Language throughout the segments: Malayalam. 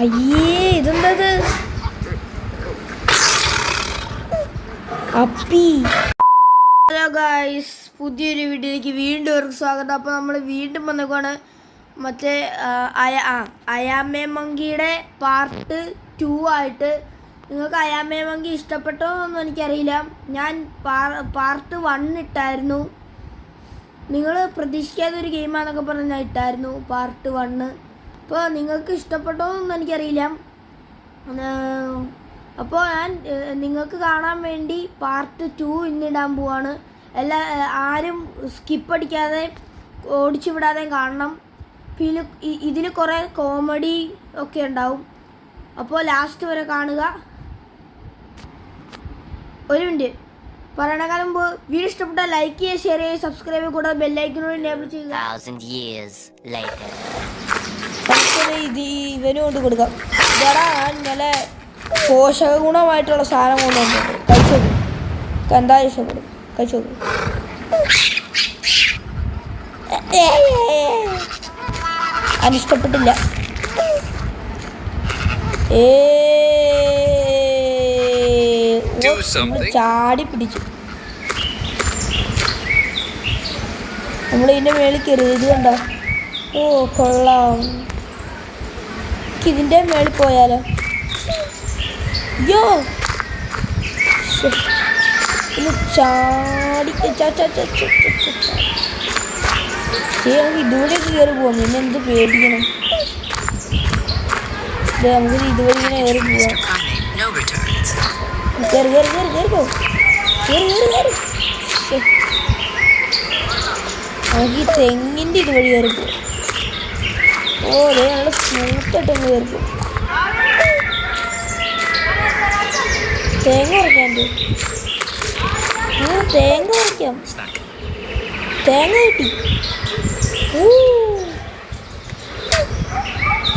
അയ്യേ ഇതെന്തത് അപ്പി. ഹലോ ഗായ്സ്, പുതിയൊരു വീഡിയോയിലേക്ക് വീണ്ടും ഒരു സ്വാഗതം. അപ്പോൾ നമ്മൾ വീണ്ടും വന്നേക്കാണ് മറ്റേ അയാമേ മങ്കിയുടെ പാർട്ട് 2 ആയിട്ട്. നിങ്ങൾക്ക് അയാമേ മങ്കി ഇഷ്ടപ്പെട്ടോ എന്നൊന്നും എനിക്കറിയില്ല. ഞാൻ പാർട്ട് 1 ഇട്ടായിരുന്നു. നിങ്ങൾ പ്രതീക്ഷിക്കാത്തൊരു ഗെയിമാണെന്നൊക്കെ പറഞ്ഞ് ഞാൻ ഇട്ടായിരുന്നു പാർട്ട് 1. അപ്പോൾ നിങ്ങൾക്ക് ഇഷ്ടപ്പെട്ടോ എന്നൊന്നും എനിക്കറിയില്ല. അപ്പോൾ ഞാൻ നിങ്ങൾക്ക് കാണാൻ വേണ്ടി പാർട്ട് 2 ഇന്നിടാൻ പോവാണ്. ആരും സ്കിപ്പ് അടിക്കാതെ ഓടിച്ചു വിടാതെ കാണണം. പിന്നെ ഇതിൽ കുറേ കോമഡി ഒക്കെ ഉണ്ടാവും. അപ്പോൾ ലാസ്റ്റ് വരെ കാണുക. ഒരു മിനിറ്റ് പറയണ മുമ്പ് വീഡിയോ ഇഷ്ടപ്പെട്ടാൽ ലൈക്ക് ചെയ്യുക, ഷെയർ ചെയ്യുക, സബ്സ്ക്രൈബ് ചെയ്യുക, കൂടാതെ ബെല്ലൈക്കനോട് എനേബിൾ ചെയ്യുക. ഇവനും കൊണ്ട് കൊടുക്കാം. ഇതാടാ ഞാൻ നല്ല പോഷക ഗുണമായിട്ടുള്ള സാധനം കൊണ്ടുവന്നിട്ടുണ്ട്. കഴിച്ചു നോക്കും, എന്തായാലും ഇഷ്ടപ്പെടും. കഴിച്ചു നോക്കും. അതിനിഷ്ടപ്പെട്ടില്ല. ചാടി പിടിച്ചു. നമ്മളിതിൻ്റെ മേളിൽ കയറി. ഇത് കണ്ടോ? ഓ കൊള്ളാം. ഇതിൻ്റെ മേളിൽ പോയാലോ? യോ ചാടി ഇതുവഴിയൊക്കെ കയറി പോകാം. പിന്നെ എന്ത് പേടിക്കണം? നമുക്ക് ഇതുവഴി ഇങ്ങനെ കയറി പോവാം. കയറി കയറി കയറി കയറിക്കോ. കയറി കയറി കയറി. നമുക്ക് ഈ തെങ്ങിൻ്റെ ഇതുവഴി കയറി പോവാം. ഓ അതെ, നല്ല സ്മൂത്തായിട്ടൊന്ന് കയറി പോവും. തേങ്ങ ഉറക്കാണ്ട് തേങ്ങ ഉറക്കാം. തേങ്ങ കിട്ടി.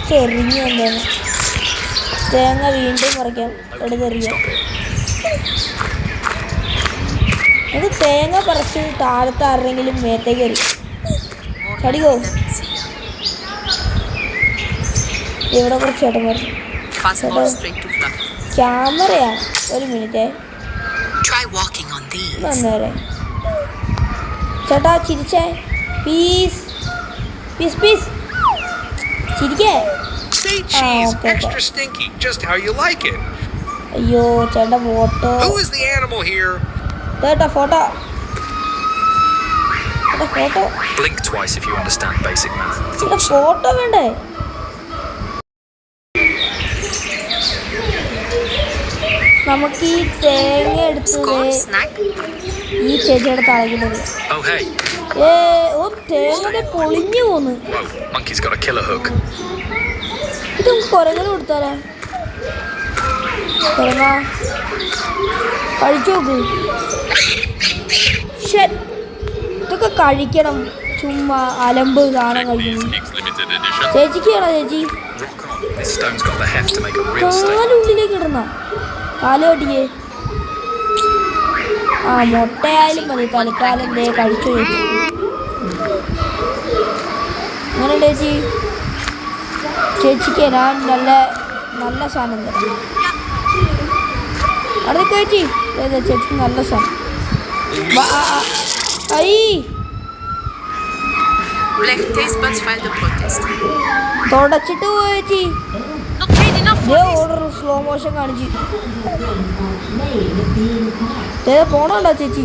ചെറിഞ്ഞ എന്താണ് തേങ്ങ വീണ്ടും ഉറക്കാം. എടുത്തെറിയാം. അത് തേങ്ങ പറിച്ച് താഴത്ത് ആരെങ്കിലും മേത്തേക്ക് എറിയും. കടിക്കോ? ഇവിടെ കുറച്ച് ചേട്ടൻ പറഞ്ഞു. ക്യാമറയാ? ഒരു മിനിറ്റ് വന്നേരെ. ചേട്ടാ ചിരിച്ചേ പീസ് പീസ് പീസ്. ചിരിക്കേ. അയ്യോ ചേട്ടാ ഫോട്ടോ. ചേട്ടാ ഫോട്ടോ. ഫോട്ടോ വേണ്ടേ? നമുക്ക് ഈ തേങ്ങ എടുത്ത് ഈ ചേച്ചിയുടെ തളകിട്ടത്. ഓ തേങ്ങ പൊളിഞ്ഞു പോന്ന്. ഇത് കുരങ്ങനെ കൊടുത്താലോ? കുരങ്ങ കഴിച്ചു നോക്ക്. ഇതൊക്കെ കഴിക്കണം. ചുമ്മാ അലമ്പ് സാധനം കഴിക്കുന്നു. ചേച്ചിക്കാണോ ചേച്ചി? കാലുള്ളിലേക്ക് ഇടണ. കാല് കടിക്കേ. ആ മുട്ടയായാലും മതി. തൽക്കാലം ദേ കഴിച്ചു ചേച്ചി. അങ്ങനെ ചേച്ചി ചേച്ചിക്ക് ഞാൻ നല്ല നല്ല സാധനം തരാം. അവിടെ ചേച്ചി ചേച്ചിക്ക് നല്ല സാധനം. തുടച്ചിട്ട് പോയേച്ചി. ഓർഡർ സ്ലോ മോഷൻ കാണിച്ച് പോണോണ്ടോ ചേച്ചി?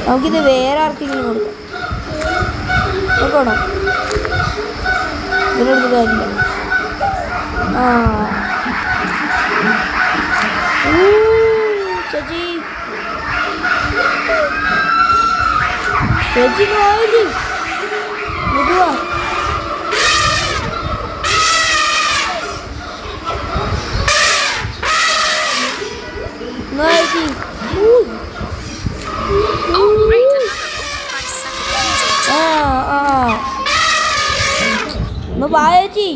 നമുക്കിത് വേറെ ആർക്കെങ്കിലും കൊടുക്കാം. നോക്കണോ? ഇതിനെടുത്ത് കാര്യമില്ല. ചേച്ചി ചേച്ചി പോയി മുതുവാ. ചേച്ചി ഒന്ന് വാ ചേച്ചി.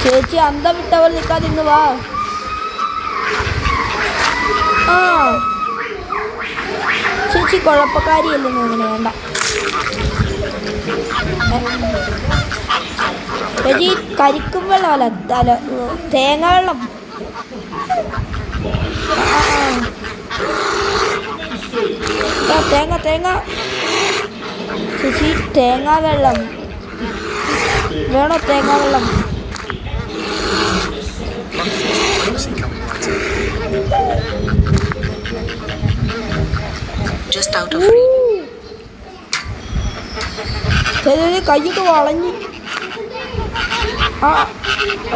ചേച്ചി അന്തം വിട്ടവൾ നിൽക്കാതെ ഇന്ന് വാ. ചേച്ചി കുഴപ്പക്കാരിയല്ലെന്ന് തോന്നുന്നു. വേണ്ട ചേച്ചി കരിക്കും വെള്ളമല്ല, തേങ്ങ വെള്ളം. തേങ്ങ തേങ്ങ ചേച്ചി തേങ്ങാ വെള്ളം വേണോ? തേങ്ങാ വെള്ളം. കയ്യൊക്കെ വളഞ്ഞു.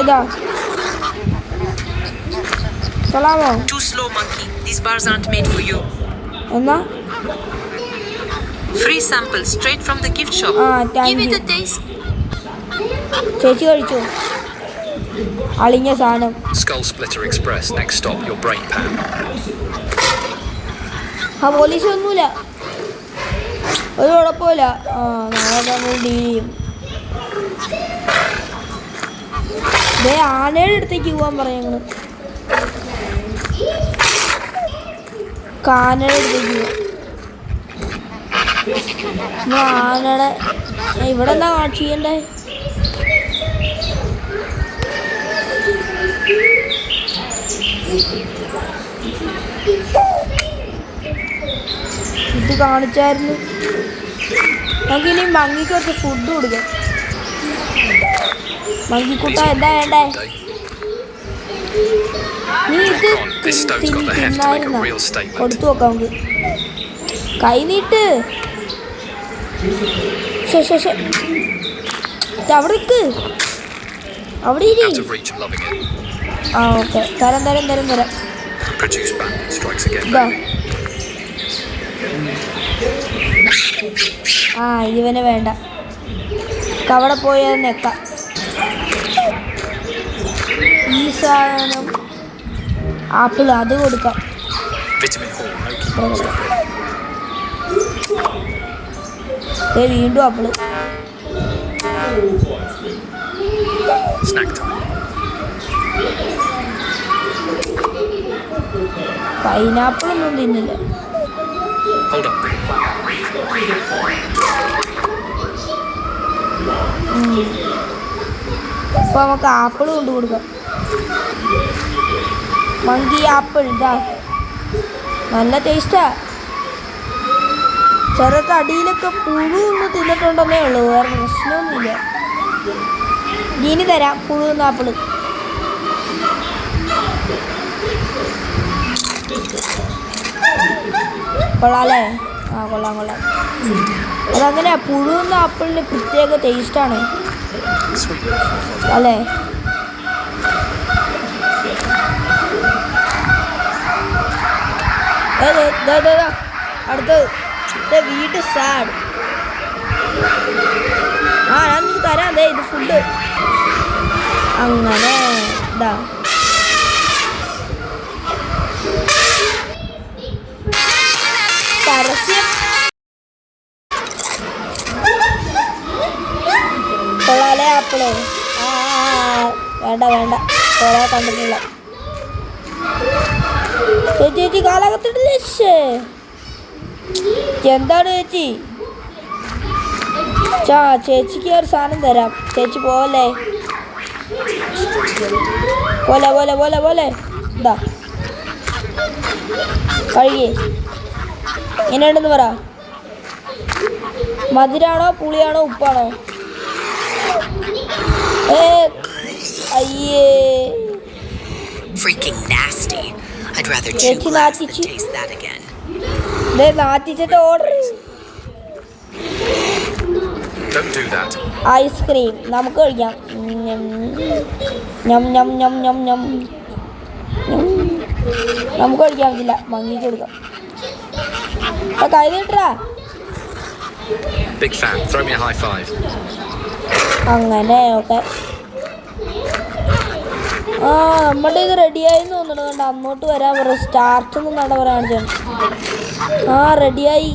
ഇതാ കൊള്ളാമോ? എന്നാ Free sample straight from the gift shop. Give it a taste. ചേച്ചി കഴിച്ചു അളിഞ്ഞ സാധനം. Skull Splitter Express. Next stop, your brain pan. Police ഒന്നുമില്ല, ഒരു കുഴപ്പമില്ല. നാളെ നമ്മൾ ഡീൽ ചെയ്യും. ആനയുടെ അടുത്തേക്ക് പോകാൻ പറയുന്നത്. കാനയുടെ അടുത്തേക്ക് പോവാം. ആനയുടെ ഇവിടെ എന്താ ചെയ്യണ്ടേ? ഇത് കാണിച്ചായിരുന്നു. നമുക്കിനി മങ്ങിക്ക് കുറച്ച് ഫുഡ് കൊടുക്കാം. മങ്കിക്കുട്ട എന്താ വേണ്ടേ? നീ ഇത് തിന്നായിരുന്ന കൊടുത്തു നോക്കാം നമുക്ക്. കൈ നീട്ട്. അവിടെ നിൽക്ക്, അവിടെ ഇരി. ഓക്കെ, തരാം തരാം തരാം തരാം. ഇവനെ വേണ്ട, അവിടെ പോയത് നെക്കാം. ഈ സാധനം ആപ്പിൾ അത് കൊടുക്കാം. വീണ്ടും ആപ്പിള്. പൈനാപ്പിൾ ഒന്നും തിന്നില്ല. അപ്പൊ നമുക്ക് ആപ്പിൾ കൊണ്ട് കൊടുക്കാം. മങ്കി ആപ്പിൾ ഇതാ, നല്ല ടേസ്റ്റാ. ചെറുക്ക് അടിയിലൊക്കെ പുഴു ഒന്ന് തിന്നിട്ടുണ്ടെന്നേ ഉള്ളൂ, വേറെ പ്രശ്നമൊന്നുമില്ല. ഇനി തരാം പുഴുന്ന ആപ്പിള്. കൊള്ളാല്ലേ? കൊള്ളാം കൊള്ളാം. അതങ്ങനെയാ, പുഴുന്ന ആപ്പിളിന് പ്രത്യേക ടേസ്റ്റാണ് അല്ലേ? അടുത്ത് വീട് സാഡ്. ഞാൻ നിങ്ങൾക്ക് തരാം. അതെ ഇത് ഫുഡ്. അങ്ങനെ ഇതാ പരസ്യം. കൊള്ളാലേ ആപ്പിള്? വേണ്ട വേണ്ട, കൊള്ളാ കണ്ടിട്ടില്ല. ചേച്ചി കാലകത്തിട്ടില്ലേ? എന്താണ് ചേച്ചി? ചേച്ചിക്ക് ഒരു സാധനം തരാം. ചേച്ചി പോലെ പോലെ പോലെ പോലെ പോലെ ഇതാ കഴുകി. എങ്ങനെയുണ്ടെന്ന് പറ. മധുരാണോ പുളിയാണോ ഉപ്പാണോ? അയ്യേ, ചേച്ചി നാട്ടിച്ച് നാട്ടിച്ചിട്ട് ഓർഡർ. ഐസ്ക്രീം നമുക്ക് കഴിക്കാം. നമുക്ക് കഴിക്കാൻ പറ്റില്ല, മങ്ങിച്ച് കൊടുക്കാം. കൈ നീട്ടാ. അങ്ങനെ ഓക്കെ. നമ്മുടെ ഇത് റെഡിയായി തോന്നുന്നുണ്ട്. അങ്ങോട്ട് വരാൻ പറ. സ്റ്റാർട്ട് നട പറയാൻ റെഡിയായി.